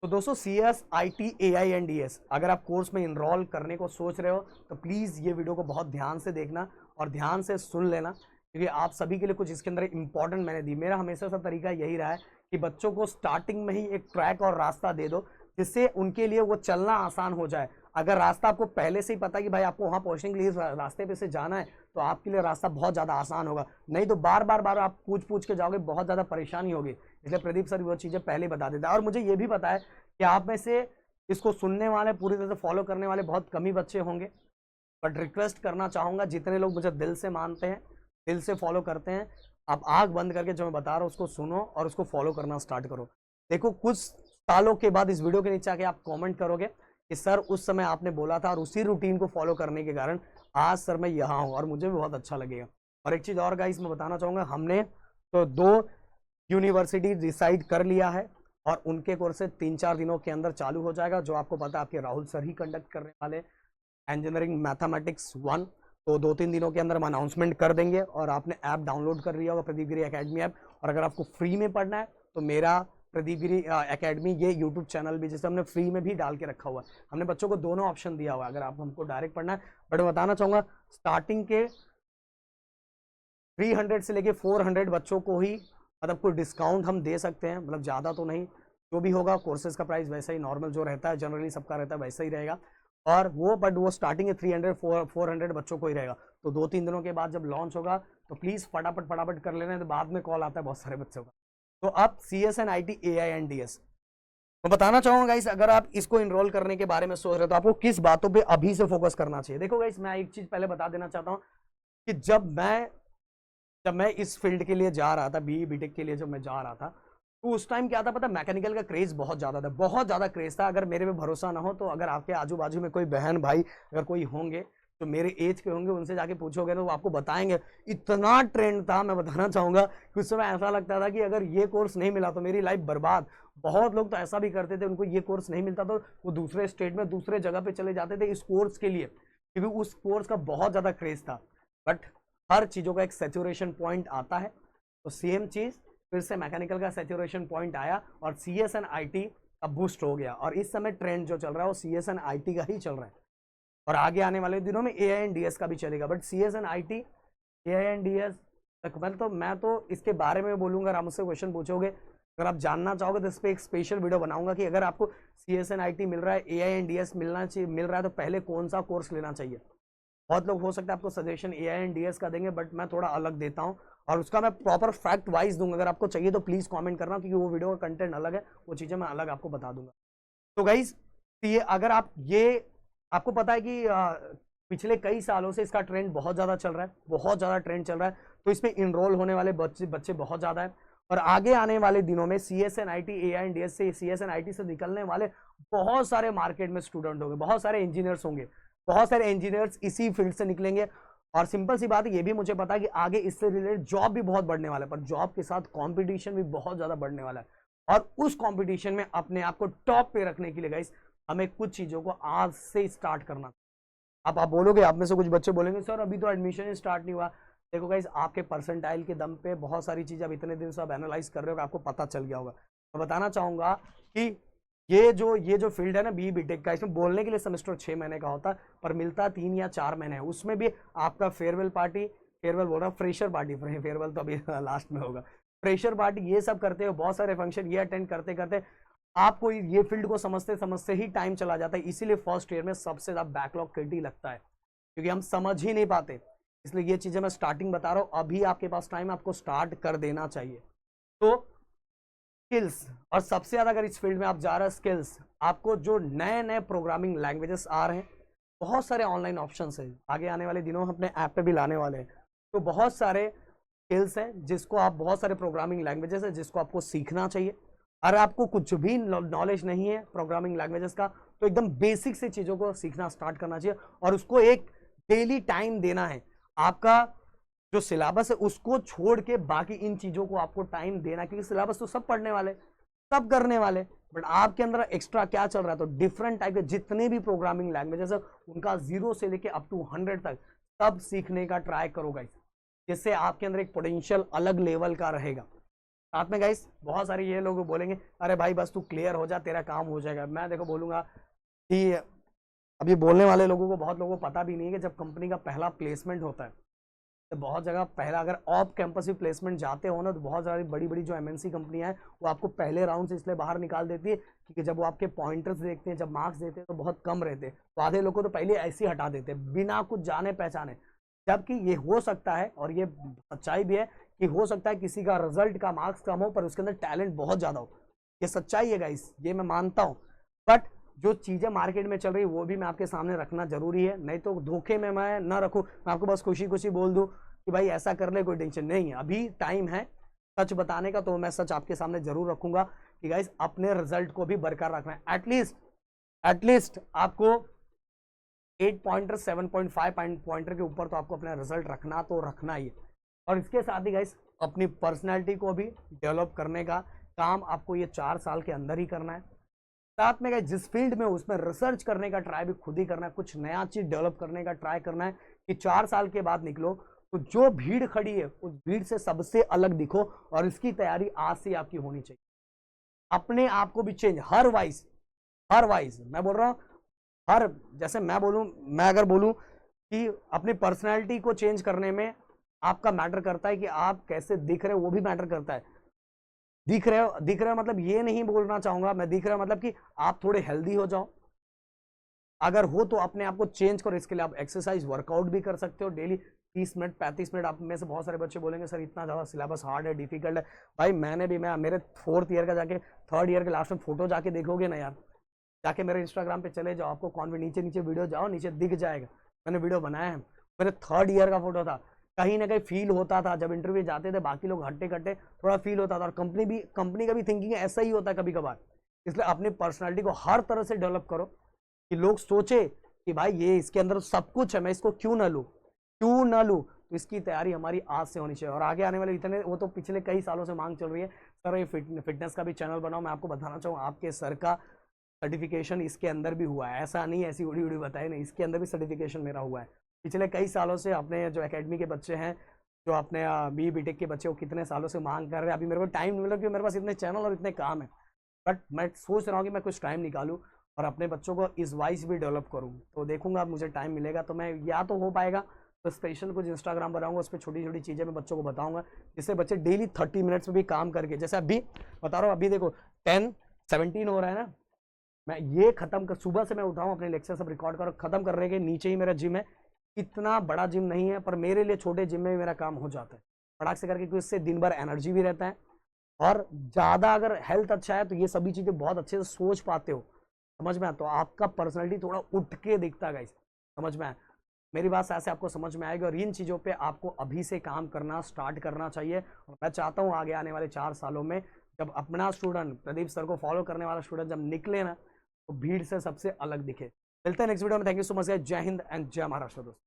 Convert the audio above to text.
तो दोस्तों CS IT AI and DS अगर आप कोर्स में इनरोल करने को सोच रहे हो तो प्लीज़ ये वीडियो को बहुत ध्यान से देखना और ध्यान से सुन लेना, क्योंकि आप सभी के लिए कुछ इसके अंदर इंपॉर्टेंट मैंने दी। मेरा हमेशा से तरीका यही रहा है कि बच्चों को स्टार्टिंग में ही एक ट्रैक और रास्ता दे दो जिससे उनके लिए वो चलना आसान हो जाए। अगर रास्ता आपको पहले से ही पता है कि भाई आपको वहाँ पहुँचने के लिए रास्ते पे से जाना है तो आपके लिए रास्ता बहुत ज़्यादा आसान होगा। नहीं तो बार बार आप पूछ के जाओगे, बहुत ज़्यादा परेशानी होगी। इसलिए प्रदीप सर वो चीज़ें पहले बता देता है। और मुझे ये भी पता है कि आप में से इसको सुनने वाले, पूरी तरह से फॉलो करने वाले बहुत कम ही बच्चे होंगे, बट रिक्वेस्ट करना चाहूँगा जितने लोग मुझे दिल से मानते हैं, दिल से फॉलो करते हैं, आप आँख बंद करके जो मैं बता रहा हूँ उसको सुनो और उसको फॉलो करना स्टार्ट करो। देखो कुछ सालों के बाद इस वीडियो के नीचे आके आप कमेंट करोगे कि सर उस समय आपने बोला था और उसी रूटीन को फॉलो करने के कारण आज सर मैं यहाँ हूँ, और मुझे भी बहुत अच्छा लगेगा। और एक चीज़ और गाइस मैं बताना चाहूँगा, हमने तो 2 यूनिवर्सिटी डिसाइड कर लिया है और उनके कोर्सेज 3-4 दिनों के अंदर चालू हो जाएगा। जो आपको पता है आपके राहुल सर ही कंडक्ट करने वाले इंजीनियरिंग मैथमेटिक्स 1, तो 2-3 दिनों के अंदर हम अनाउंसमेंट कर देंगे। और आपने ऐप डाउनलोड कर लिया होगा, प्रदीप गिरी एकेडमी ऐप। और अगर आपको फ्री में पढ़ना है तो मेरा प्रदीप गिरी एकेडमी ये यूट्यूब चैनल भी, जिसे हमने फ्री में भी डाल के रखा हुआ है। हमने बच्चों को दोनों ऑप्शन दिया हुआ है, अगर आप हमको डायरेक्ट पढ़ना है। बट मैं बताना चाहूँगा स्टार्टिंग के 300 से लेके 400 बच्चों को ही मतलब कोई डिस्काउंट हम दे सकते हैं, मतलब ज़्यादा तो नहीं। जो भी होगा कोर्सेज का प्राइस वैसा ही नॉर्मल जो रहता है जनरली सबका रहता है वैसा ही रहेगा। और वो बट वो स्टार्टिंग है 300-400 बच्चों को ही रहेगा। तो 2-3 दिनों के बाद जब लॉन्च होगा तो प्लीज़ फटाफट कर लेना, तो बाद में कॉल आता है बहुत सारे बच्चों का। तो अब CSN IT AI and DS मैं बताना चाहूँगा गाइस, अगर आप इसको इनरोल करने के बारे में सोच रहे हो तो आपको किस बातों पे अभी से फोकस करना चाहिए। देखो गाइस, मैं एक चीज़ पहले बता देना चाहता हूँ कि जब मैं इस फील्ड के लिए जा रहा था, BE BTech के लिए जब मैं जा रहा था, तो उस टाइम क्या था पता, मैकेनिकल का क्रेज बहुत ज़्यादा था, बहुत ज़्यादा क्रेज था। अगर मेरे पे भरोसा ना हो तो अगर आपके आजू बाजू में कोई बहन भाई अगर कोई होंगे तो मेरे एज के होंगे, उनसे जाके पूछोगे तो वो आपको बताएंगे इतना ट्रेंड था। मैं बताना चाहूँगा कि उस समय ऐसा लगता था कि अगर ये कोर्स नहीं मिला तो मेरी लाइफ बर्बाद। बहुत लोग तो ऐसा भी करते थे, उनको ये कोर्स नहीं मिलता तो वो दूसरे स्टेट में दूसरे जगह पे चले जाते थे इस कोर्स के लिए, क्योंकि उस कोर्स का बहुत ज़्यादा क्रेज था। बट हर चीज़ों का एक सैचुरेशन पॉइंट आता है, तो सेम चीज़ फिर से मैकेनिकल का सैचुरेशन पॉइंट आया और CSN IT अब बूस्ट हो गया। और इस समय ट्रेंड जो चल रहा है वो CSN IT का ही चल रहा है, और आगे आने वाले दिनों में AI एंड DS का भी चलेगा। But CSN IT AI and DS मैं तो इसके बारे में बोलूँगा। अगर आप मुझसे क्वेश्चन पूछोगे, अगर आप जानना चाहोगे तो इस पर एक स्पेशल वीडियो बनाऊंगा कि अगर आपको CSN IT मिल रहा है, AI एंड DS मिल रहा है तो पहले कौन सा कोर्स लेना चाहिए। बहुत लोग हो सकता है आपको सजेशन AI एंड DS का देंगे, बट मैं थोड़ा अलग देता हूँ और उसका मैं प्रॉपर फैक्ट वाइज दूंगा। अगर आपको चाहिए तो प्लीज़ कमेंट करना, क्योंकि वो वीडियो का कंटेंट अलग है, वो चीज़ें मैं अलग आपको बता दूंगा। तो गाइज ये अगर आप ये आपको पता है कि पिछले कई सालों से इसका ट्रेंड बहुत ज़्यादा चल रहा है, बहुत ज़्यादा ट्रेंड चल रहा है, तो इसमें इनरोल होने वाले बच्चे बहुत ज़्यादा है। और आगे आने वाले दिनों में CSN IT AI and DS से, CSN IT से निकलने वाले बहुत सारे मार्केट में स्टूडेंट होंगे, बहुत सारे इंजीनियर्स होंगे, बहुत सारे इंजीनियर्स इसी फील्ड से निकलेंगे। और सिंपल सी बात है, ये भी मुझे पता है कि आगे इससे रिलेटेड जॉब भी बहुत बढ़ने वाला है, पर जॉब के साथ कंपटीशन भी बहुत ज़्यादा बढ़ने वाला है। और उस कंपटीशन में अपने आप को टॉप पे रखने के लिए गाइस हमें कुछ चीज़ों को आज से स्टार्ट करना। अब आप बोलोगे, आप में से कुछ बच्चे बोलेंगे सर अभी तो एडमिशन स्टार्ट नहीं हुआ। देखो गाइस, आपके परसेंटाइल के दम पे बहुत सारी चीज़ें अब इतने दिन से आप एनालाइज कर रहे हो, आपको पता चल गया होगा। मैं बताना चाहूँगा कि ये जो फील्ड है ना BE BTech का, इसमें बोलने के लिए सेमेस्टर 6 महीने का होता है, पर मिलता 3 या 4 महीने है। उसमें भी आपका फेयरवेल पार्टी, फेयरवेल बोल रहा हूँ, फ्रेशर पार्टी, फेयरवेल तो अभी लास्ट में होगा, फ्रेशर पार्टी, ये सब करते हो, बहुत सारे फंक्शन ये अटेंड करते करते आपको ये फील्ड को समझते समझते ही टाइम चला जाता है। इसीलिए फर्स्ट ईयर में सबसे ज़्यादा बैकलॉग क्रिएटिव लगता है, क्योंकि हम समझ ही नहीं पाते। इसलिए ये चीज़ें मैं स्टार्टिंग बता रहा हूँ, अभी आपके पास टाइम, आपको स्टार्ट कर देना चाहिए। तो स्किल्स, और सबसे ज़्यादा अगर इस फील्ड में आप जा रहे हैं स्किल्स, आपको जो नए नए प्रोग्रामिंग लैंग्वेजेस आ रहे हैं, बहुत सारे ऑनलाइन ऑप्शन है, आगे आने वाले दिनों हम अपने ऐप पे भी लाने वाले हैं। तो बहुत सारे स्किल्स हैं जिसको आप, बहुत सारे प्रोग्रामिंग लैंग्वेजेस हैं जिसको आपको सीखना चाहिए। अगर आपको कुछ भी नॉलेज नहीं है प्रोग्रामिंग लैंग्वेजेस का, तो एकदम बेसिक से चीज़ों को सीखना स्टार्ट करना चाहिए और उसको एक डेली टाइम देना है। आपका जो सिलेबस है उसको छोड़ के बाकी इन चीज़ों को आपको टाइम देना, क्योंकि सिलेबस तो सब पढ़ने वाले, सब करने वाले, बट आपके अंदर एक्स्ट्रा क्या चल रहा है। तो डिफरेंट टाइप के जितने भी प्रोग्रामिंग लैंग्वेजेस है उनका 0 से लेके अप टू 100 तक सब सीखने का ट्राई करो गाइस, जिससे आपके अंदर एक पोटेंशियल अलग लेवल का रहेगा। साथ में गाइस बहुत सारे ये लोग बोलेंगे अरे भाई बस तू क्लियर हो जा तेरा काम हो जाएगा। मैं देखो बोलूंगा कि अभी बोलने वाले लोगों को, बहुत लोगों को पता भी नहीं है कि जब कंपनी का पहला प्लेसमेंट होता है तो बहुत जगह पहला अगर ऑफ कैंपस भी प्लेसमेंट जाते हो ना तो बहुत सारी बड़ी बड़ी जो एमएनसी कंपनियां हैं वो आपको पहले राउंड से इसलिए बाहर निकाल देती है क्योंकि जब वो आपके पॉइंटर्स देखते हैं, जब मार्क्स देते हैं तो बहुत कम रहते हैं, तो आधे लोगों को तो पहले ऐसे ही हटा देते हैं बिना कुछ जाने पहचाने। जबकि ये हो सकता है और ये सच्चाई भी है कि हो सकता है किसी का रिजल्ट का मार्क्स कम हो पर उसके अंदर टैलेंट बहुत ज्यादा हो, ये सच्चाई है गाइस, ये मैं मानता हूँ। बट जो चीजें मार्केट में चल रही है वो भी मैं आपके सामने रखना जरूरी है, नहीं तो धोखे में मैं ना रखूं, मैं आपको बस खुशी खुशी बोल दूं कि भाई ऐसा कर ले, कोई टेंशन नहीं है, अभी टाइम है सच बताने का, तो मैं सच आपके सामने जरूर रखूंगा कि गाइस अपने रिजल्ट को भी बरकरार रखना है। एटलीस्ट आपको 8 पॉइंटर 7.5 पॉइंटर के ऊपर तो आपको अपना रिजल्ट रखना तो रखना ही है। और इसके साथ ही गाइस अपनी पर्सनैलिटी को भी डेवलप करने का काम आपको ये 4 साल के अंदर ही करना है। साथ में जिस फील्ड में उसमें रिसर्च करने का ट्राई भी खुद ही करना है, कुछ नया चीज डेवलप करने का ट्राई करना है कि 4 साल के बाद निकलो तो जो भीड़ खड़ी है उस भीड़ से सबसे अलग दिखो, और इसकी तैयारी आज से आपकी होनी चाहिए। अपने आप को भी चेंज हर वाइज मैं बोल रहा हूं, हर जैसे मैं अगर बोलूं कि अपनी पर्सनैलिटी को चेंज करने में आपका मैटर करता है कि आप कैसे दिख रहे हो, वो भी मैटर करता है। दिख रहे हो मतलब ये नहीं बोलना चाहूंगा मैं, दिख रहे हो मतलब कि आप थोड़े हेल्दी हो जाओ, अगर हो तो अपने आप को चेंज करो। इसके लिए आप एक्सरसाइज वर्कआउट भी कर सकते हो डेली 30 मिनट 35 मिनट। आप में से बहुत सारे बच्चे बोलेंगे सर इतना ज़्यादा सिलेबस हार्ड है, डिफिकल्ट है। भाई मैं मेरे 4th ईयर का जाके 3rd ईयर के लास्ट में फोटो जाके देखोगे ना यार, जाके मेरे इंस्टाग्राम पे चले जाओ, आपको कौन नीचे वीडियो जाओ, नीचे दिख जाएगा मैंने वीडियो बनाया है, मेरे 3rd ईयर का फोटो था। कहीं ना कहीं फील होता था जब इंटरव्यू जाते थे, बाकी लोग हट्टे कट्टे थोड़ा फील होता था, और कंपनी का भी थिंकिंग ऐसा ही होता है कभी कभार। इसलिए अपनी पर्सनालिटी को हर तरह से डेवलप करो कि लोग सोचे कि भाई ये इसके अंदर सब कुछ है, मैं इसको क्यों ना लूं। तो इसकी तैयारी हमारी आज से होनी चाहिए। और आगे आने वाले इतने, वो तो पिछले कई सालों से मांग चल रही है सर ये फिटनेस का भी चैनल बनाओ। मैं आपको बताना चाहूँ आपके सर का सर्टिफिकेशन इसके अंदर भी हुआ है, ऐसा नहीं ऐसी उड़ी उड़ी बताए नहीं, इसके अंदर भी सर्टिफिकेशन मेरा हुआ है। पिछले कई सालों से अपने जो एकेडमी के बच्चे हैं, जो अपने BTech के बच्चे, वो कितने सालों से मांग कर रहे हैं। अभी मेरे को टाइम नहीं मिला क्योंकि मेरे पास इतने चैनल और इतने काम है, बट मैं सोच रहा हूँ कि मैं कुछ टाइम निकालूं और अपने बच्चों को इस वाइज भी डेवलप करूं। तो देखूंगा अब मुझे टाइम मिलेगा तो मैं, या तो हो पाएगा तो स्पेशल कुछ इंस्टाग्राम बनाऊंगा, उस पर छोटी छोटी चीज़ें मैं बच्चों को बताऊंगा, जिससे बच्चे डेली 30 मिनट्स में भी काम करके, जैसे अभी बता रहा हूँ, अभी देखो 10:17 हो रहा है ना, मैं ये खत्म कर, सुबह से मैं उठाऊँ अपने लेक्चर सब रिकॉर्ड कर खत्म करने के नीचे ही मेरा जिम है। इतना बड़ा जिम नहीं है पर मेरे लिए छोटे जिम में भी मेरा काम हो जाता है फटाक से करके, क्योंकि इससे दिन भर एनर्जी भी रहता है, और ज़्यादा अगर हेल्थ अच्छा है तो ये सभी चीज़ें बहुत अच्छे से सोच पाते हो, समझ में आया, तो आपका पर्सनैलिटी थोड़ा उठ के दिखता है गाइस, समझ में आया मेरी बात ऐसे आपको समझ में आएगी। और इन चीज़ों पे आपको अभी से काम करना स्टार्ट करना चाहिए। और मैं चाहता हूँ आगे आने वाले 4 सालों में जब अपना स्टूडेंट, प्रदीप सर को फॉलो करने वाला स्टूडेंट जब निकले ना, तो भीड़ से सबसे अलग दिखे। मिलते हैं नेक्स्ट वीडियो में। थैंक यू सो मच, जय हिंद एंड जय महाराष्ट्र दोस्तों।